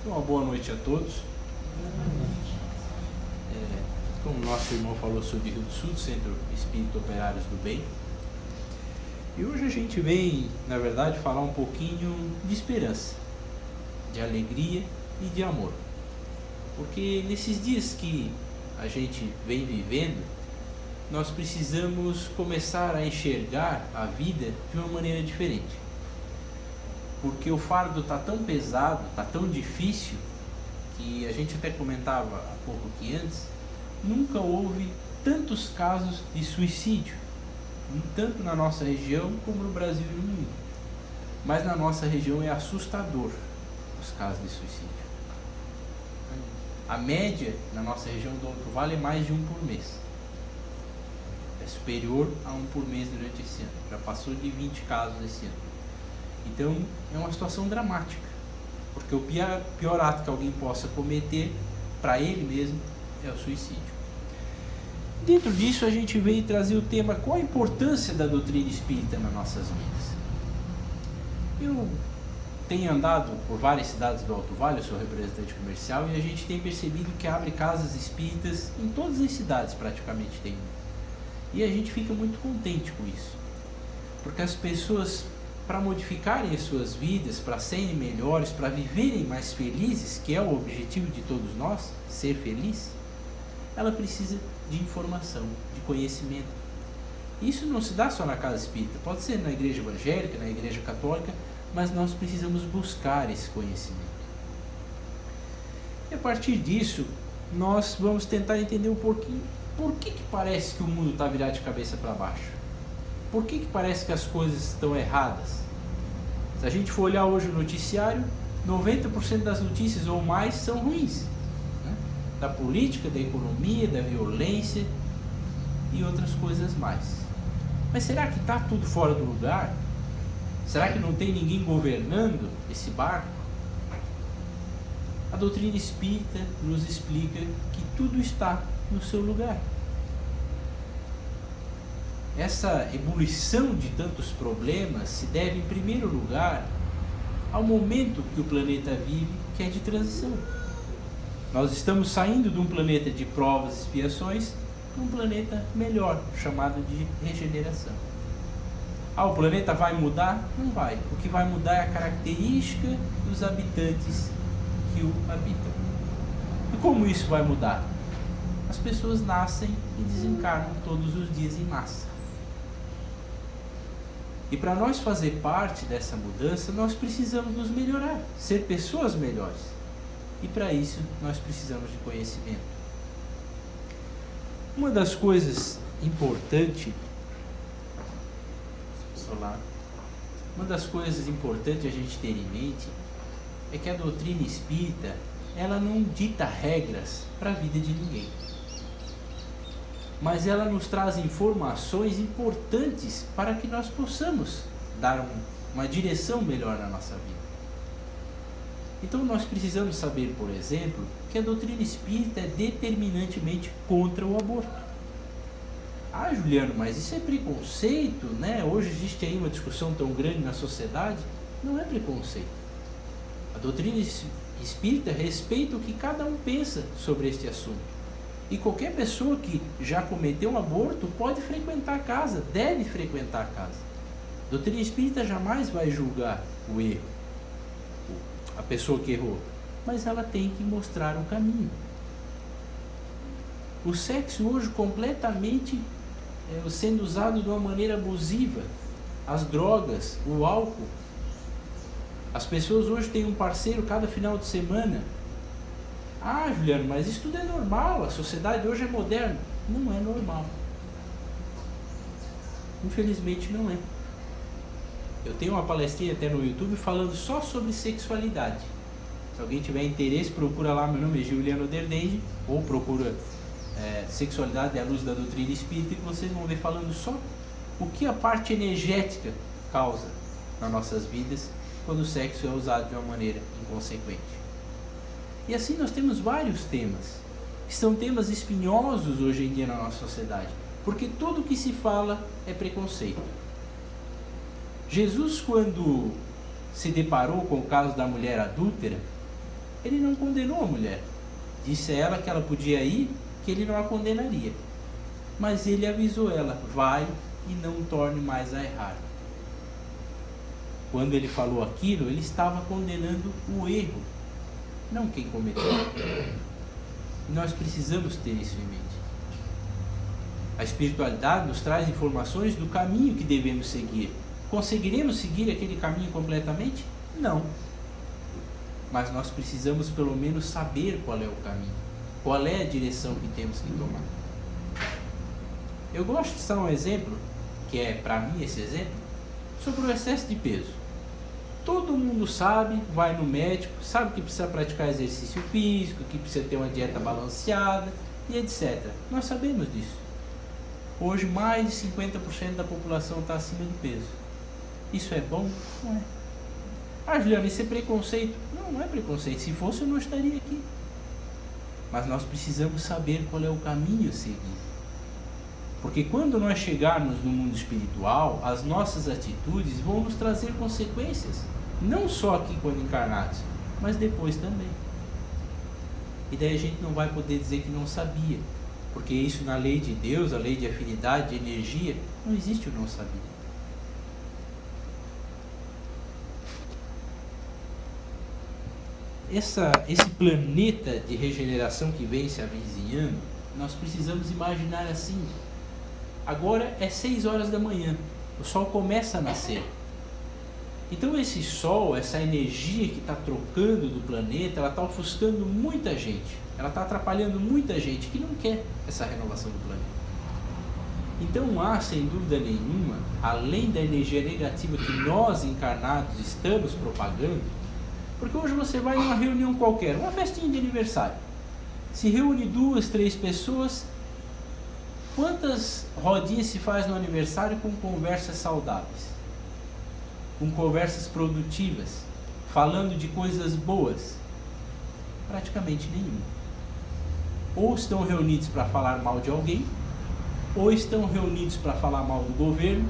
Uma boa noite a todos. Como nosso irmão falou sobre Rio do Sul, Centro Espírita Operários do Bem. E hoje a gente vem, na verdade, falar um pouquinho de esperança, de alegria e de amor. Porque nesses dias que a gente vem vivendo, nós precisamos começar a enxergar a vida de uma maneira diferente. Porque o fardo está tão pesado, está tão difícil, que a gente até comentava há pouco que antes, nunca houve tantos casos de suicídio, tanto na nossa região como no Brasil e no mundo. Mas na nossa região é assustador os casos de suicídio. A média na nossa região do Alto Vale é mais de um por mês. É superior a um por mês durante esse ano. Já passou de 20 casos esse ano. Então é uma situação dramática, porque o pior ato que alguém possa cometer para ele mesmo é o suicídio. Dentro disso a gente veio trazer o tema: qual a importância da doutrina espírita nas nossas vidas? Eu tenho andado por várias cidades do Alto Vale, eu sou representante comercial, e a gente tem percebido que abre casas espíritas em todas as cidades, praticamente tem. E a gente fica muito contente com isso, porque as pessoas, para modificarem as suas vidas, para serem melhores, para viverem mais felizes, que é o objetivo de todos nós, ser feliz, ela precisa de informação, de conhecimento. Isso não se dá só na casa espírita, pode ser na igreja evangélica, na igreja católica, mas nós precisamos buscar esse conhecimento. E a partir disso, nós vamos tentar entender um pouquinho por que parece que o mundo está virado de cabeça para baixo. Por que parece que as coisas estão erradas? Se a gente for olhar hoje o noticiário, 90% das notícias ou mais são ruins, né? Da política, da economia, da violência e outras coisas mais. Mas será que está tudo fora do lugar? Será que não tem ninguém governando esse barco? A doutrina espírita nos explica que tudo está no seu lugar. Essa ebulição de tantos problemas se deve, em primeiro lugar, ao momento que o planeta vive, que é de transição. Nós estamos saindo de um planeta de provas e expiações para um planeta melhor, chamado de regeneração. O planeta vai mudar? Não vai. O que vai mudar é a característica dos habitantes que o habitam. E como isso vai mudar? As pessoas nascem e desencarnam todos os dias em massa. E para nós fazer parte dessa mudança, nós precisamos nos melhorar, ser pessoas melhores. E para isso, nós precisamos de conhecimento. Uma das coisas importantes a gente ter em mente é que a doutrina espírita, ela não dita regras para a vida de ninguém. Mas ela nos traz informações importantes para que nós possamos dar uma direção melhor na nossa vida. Então nós precisamos saber, por exemplo, que a doutrina espírita é determinantemente contra o aborto. Juliano, mas isso é preconceito, né? Hoje existe aí uma discussão tão grande na sociedade. Não é preconceito. A doutrina espírita respeita o que cada um pensa sobre este assunto. E qualquer pessoa que já cometeu um aborto pode frequentar a casa, deve frequentar a casa. A doutrina espírita jamais vai julgar o erro, a pessoa que errou, mas ela tem que mostrar o caminho. O sexo hoje completamente sendo usado de uma maneira abusiva, as drogas, o álcool. As pessoas hoje têm um parceiro cada final de semana. Juliano, mas isso tudo é normal, a sociedade hoje é moderna. Não é normal. Infelizmente não é. Eu tenho uma palestrinha até no YouTube falando só sobre sexualidade. Se alguém tiver interesse, procura lá, meu nome é Juliano Derdende, ou procura Sexualidade à Luz da Doutrina Espírita, que vocês vão ver falando só o que a parte energética causa nas nossas vidas quando o sexo é usado de uma maneira inconsequente. E assim nós temos vários temas, que são temas espinhosos hoje em dia na nossa sociedade, porque tudo o que se fala é preconceito. Jesus, quando se deparou com o caso da mulher adúltera, Ele não condenou a mulher. Disse a ela que ela podia ir, que ele não a condenaria. Mas ele avisou ela: vai e não torne mais a errar. Quando ele falou aquilo, ele estava condenando o erro, não quem cometeu. E nós precisamos ter isso em mente. A espiritualidade nos traz informações do caminho que devemos seguir. Conseguiremos seguir aquele caminho completamente? Não. Mas nós precisamos pelo menos saber qual é o caminho, qual é a direção que temos que tomar. Eu gosto de citar um exemplo, que é para mim esse exemplo, sobre o excesso de peso. Todo mundo sabe, vai no médico, sabe que precisa praticar exercício físico, que precisa ter uma dieta balanceada e etc. Nós sabemos disso. Hoje mais de 50% da população está acima do peso. Isso é bom? Não é. Ah, Juliana, isso é preconceito? Não, não é preconceito. Se fosse, eu não estaria aqui. Mas nós precisamos saber qual é o caminho a seguir. Porque quando nós chegarmos no mundo espiritual, as nossas atitudes vão nos trazer consequências. Não só aqui quando encarnados, mas depois também. E daí a gente não vai poder dizer que não sabia. Porque isso na lei de Deus, a lei de afinidade, de energia, não existe o não sabia. Esse planeta de regeneração que vem se avizinhando, nós precisamos imaginar assim. Agora é 6 horas da manhã, o sol começa a nascer. Então esse sol, essa energia que está trocando do planeta, ela está ofuscando muita gente. Ela está atrapalhando muita gente que não quer essa renovação do planeta. Então há, sem dúvida nenhuma, além da energia negativa que nós encarnados estamos propagando, porque hoje você vai em uma reunião qualquer, uma festinha de aniversário, se reúne 2, 3 pessoas, quantas rodinhas se faz no aniversário com conversas saudáveis, com conversas produtivas, falando de coisas boas? Praticamente nenhuma. Ou estão reunidos para falar mal de alguém, ou estão reunidos para falar mal do governo,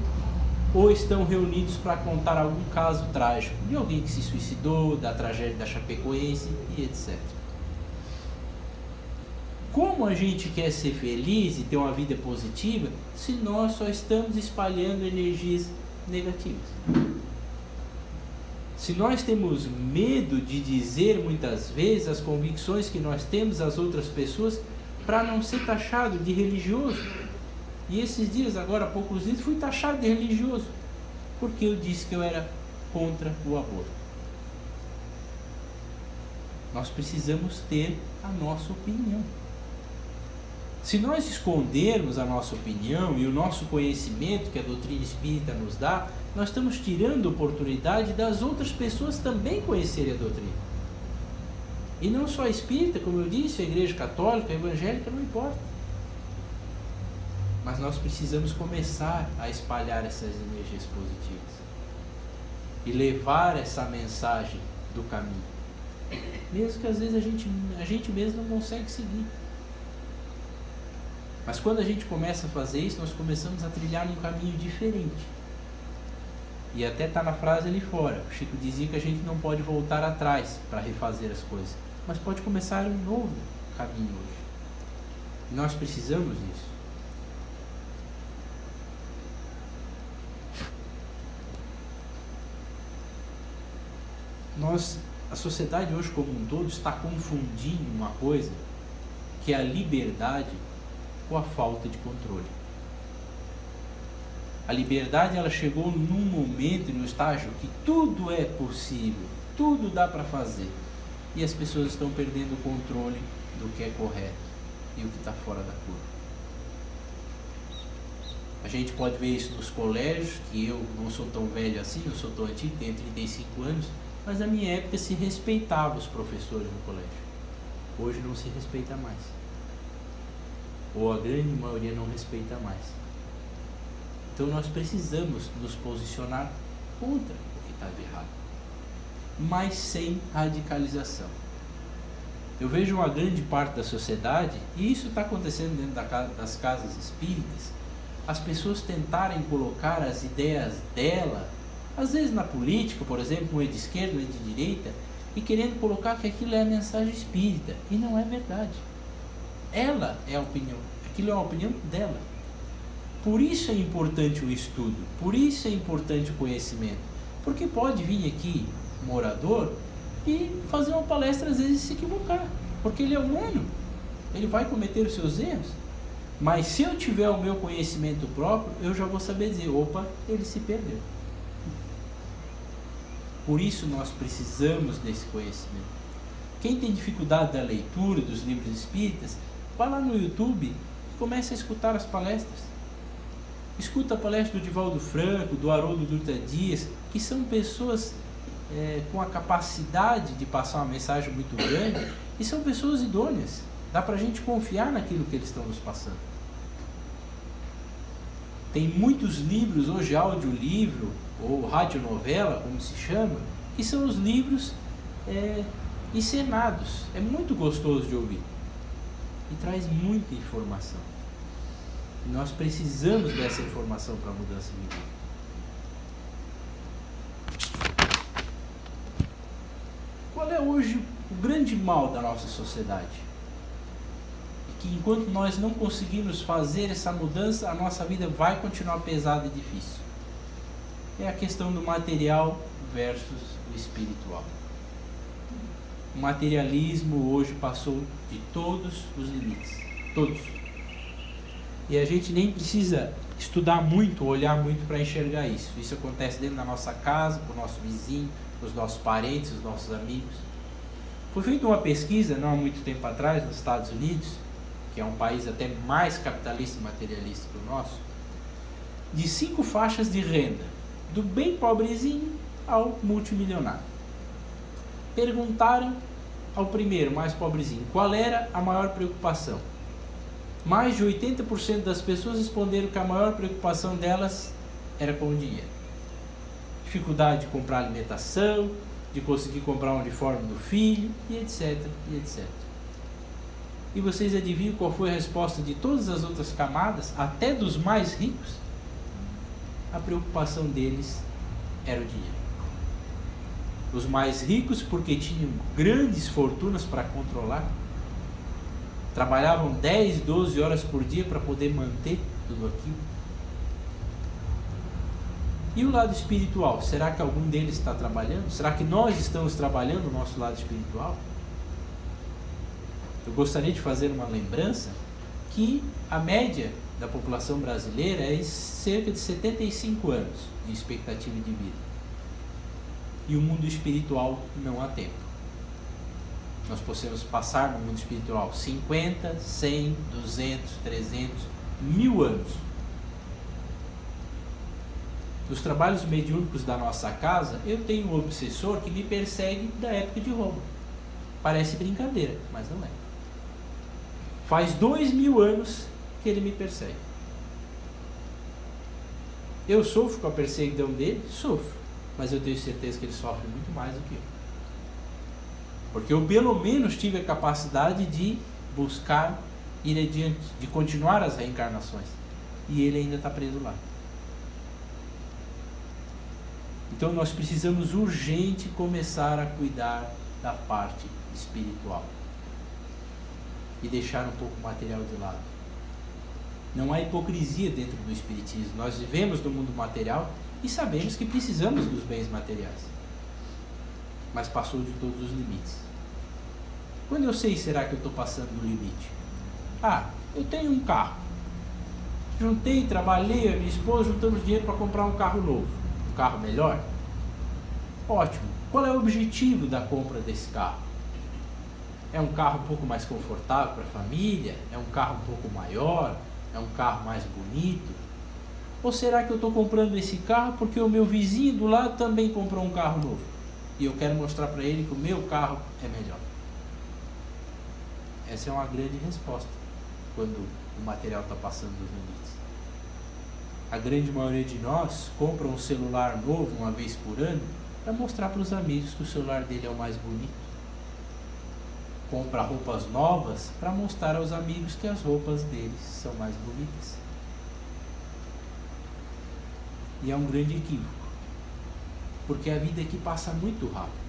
ou estão reunidos para contar algum caso trágico de alguém que se suicidou, da tragédia da Chapecoense e etc. Como a gente quer ser feliz e ter uma vida positiva se nós só estamos espalhando energias negativas? Se nós temos medo de dizer muitas vezes as convicções que nós temos às outras pessoas para não ser taxado de religioso. E esses dias, agora há poucos dias, fui taxado de religioso porque eu disse que eu era contra o aborto. Nós precisamos ter a nossa opinião. Se nós escondermos a nossa opinião e o nosso conhecimento que a doutrina espírita nos dá, nós estamos tirando a oportunidade das outras pessoas também conhecerem a doutrina. E não só a espírita, como eu disse, a igreja católica, a evangélica, não importa. Mas nós precisamos começar a espalhar essas energias positivas e levar essa mensagem do caminho, mesmo que às vezes a gente mesmo não consegue seguir. Mas quando a gente começa a fazer isso, nós começamos a trilhar um caminho diferente. E até está na frase ali fora, o Chico dizia que a gente não pode voltar atrás para refazer as coisas, mas pode começar um novo caminho hoje. E nós precisamos disso. A sociedade hoje como um todo está confundindo uma coisa que é a liberdade com a falta de controle. A liberdade, ela chegou num momento, num estágio que tudo é possível, tudo dá para fazer, e as pessoas estão perdendo o controle do que é correto e o que está fora da curva. A gente pode ver isso nos colégios, que eu não sou tão velho assim, eu sou tão antigo, tenho 35 anos, mas na minha época se respeitava os professores no colégio. Hoje não se respeita mais. Ou a grande maioria não respeita mais. Então nós precisamos nos posicionar contra o que está de errado, mas sem radicalização. Eu vejo uma grande parte da sociedade, e isso está acontecendo dentro das casas espíritas, as pessoas tentarem colocar as ideias dela, às vezes na política, por exemplo, um é de esquerda, um é de direita, e querendo colocar que aquilo é a mensagem espírita, e não é verdade. Ela é a opinião, aquilo é a opinião dela. Por isso é importante o estudo, por isso é importante o conhecimento, porque pode vir aqui um orador e fazer uma palestra às vezes se equivocar, porque ele é humano, ele vai cometer os seus erros, mas se eu tiver o meu conhecimento próprio, eu já vou saber dizer, opa, ele se perdeu. Por isso nós precisamos desse conhecimento. Quem tem dificuldade da leitura dos livros espíritas, vai lá no YouTube e comece a escutar as palestras. Escuta a palestra do Divaldo Franco, do Haroldo Dutra Dias, que são pessoas com a capacidade de passar uma mensagem muito grande, e são pessoas idôneas. Dá para a gente confiar naquilo que eles estão nos passando. Tem muitos livros, hoje audiolivro, ou radionovela, como se chama, que são os livros encenados. É muito gostoso de ouvir. E traz muita informação. E nós precisamos dessa informação para a mudança de vida. Qual é hoje o grande mal da nossa sociedade? Que enquanto nós não conseguimos fazer essa mudança, a nossa vida vai continuar pesada e difícil. É a questão do material versus o espiritual. O materialismo hoje passou de todos os limites. Todos. E a gente nem precisa estudar muito, olhar muito para enxergar isso. Isso acontece dentro da nossa casa, com o nosso vizinho, com os nossos parentes, os nossos amigos. Foi feita uma pesquisa, não há muito tempo atrás, nos Estados Unidos, que é um país até mais capitalista e materialista que o nosso, de 5 faixas de renda, do bem pobrezinho ao multimilionário. Perguntaram ao primeiro, mais pobrezinho, qual era a maior preocupação. Mais de 80% das pessoas responderam que a maior preocupação delas era com o dinheiro. Dificuldade de comprar alimentação, de conseguir comprar um uniforme do filho, e etc, e etc. E vocês adivinham qual foi a resposta de todas as outras camadas, até dos mais ricos? A preocupação deles era o dinheiro. Os mais ricos porque tinham grandes fortunas para controlar, trabalhavam 10, 12 horas por dia para poder manter tudo aquilo. E o lado espiritual? Será que algum deles está trabalhando? Será que nós estamos trabalhando o nosso lado espiritual? Eu gostaria de fazer uma lembrança que a média da população brasileira é cerca de 75 anos de expectativa de vida. E o mundo espiritual não há tempo. Nós podemos passar no mundo espiritual 50, 100, 200, 300, 1000 anos. Nos trabalhos mediúnicos da nossa casa, eu tenho um obsessor que me persegue da época de Roma. Parece brincadeira, mas não é. Faz 2000 anos que ele me persegue. Eu sofro com a perseguição dele? Sofro. Mas eu tenho certeza que ele sofre muito mais do que eu. Porque eu pelo menos tive a capacidade de buscar ir adiante, de continuar as reencarnações. E ele ainda está preso lá. Então nós precisamos urgente começar a cuidar da parte espiritual. E deixar um pouco o material de lado. Não há hipocrisia dentro do espiritismo. Nós vivemos no mundo material e sabemos que precisamos dos bens materiais. Mas passou de todos os limites. Quando eu sei, será que eu estou passando do limite? Ah, eu tenho um carro. Juntei, trabalhei, a minha esposa, juntamos dinheiro para comprar um carro novo. Um carro melhor? Ótimo. Qual é o objetivo da compra desse carro? É um carro um pouco mais confortável para a família? É um carro um pouco maior? É um carro mais bonito? Ou será que eu estou comprando esse carro porque o meu vizinho do lado também comprou um carro novo? E eu quero mostrar para ele que o meu carro é melhor. Essa é uma grande resposta quando o material está passando dos limites. A grande maioria de nós compra um celular novo uma vez por ano para mostrar para os amigos que o celular dele é o mais bonito. Compra roupas novas para mostrar aos amigos que as roupas deles são mais bonitas. E é um grande equívoco, porque a vida aqui passa muito rápido.